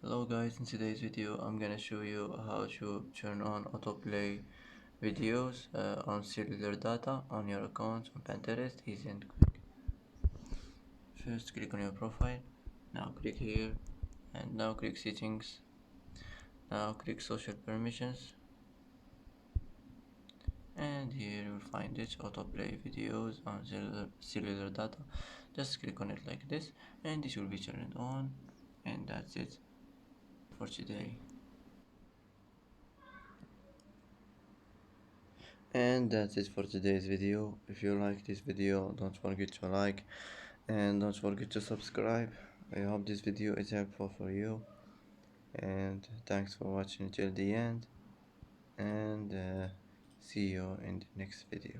Hello guys, in today's video I'm gonna show you how to turn on autoplay videos on cellular data on your account on Pinterest. Easy and quick. First click on your profile, now click here and now click settings, now click social permissions, and here you'll find it autoplay videos on cellular data. Just click on it like this and this will be turned on, and that's it for today. And that's it for today's video. If you like this video, don't forget to like and don't forget to subscribe. I hope this video is helpful for you, and thanks for watching till the end, and see you in the next video.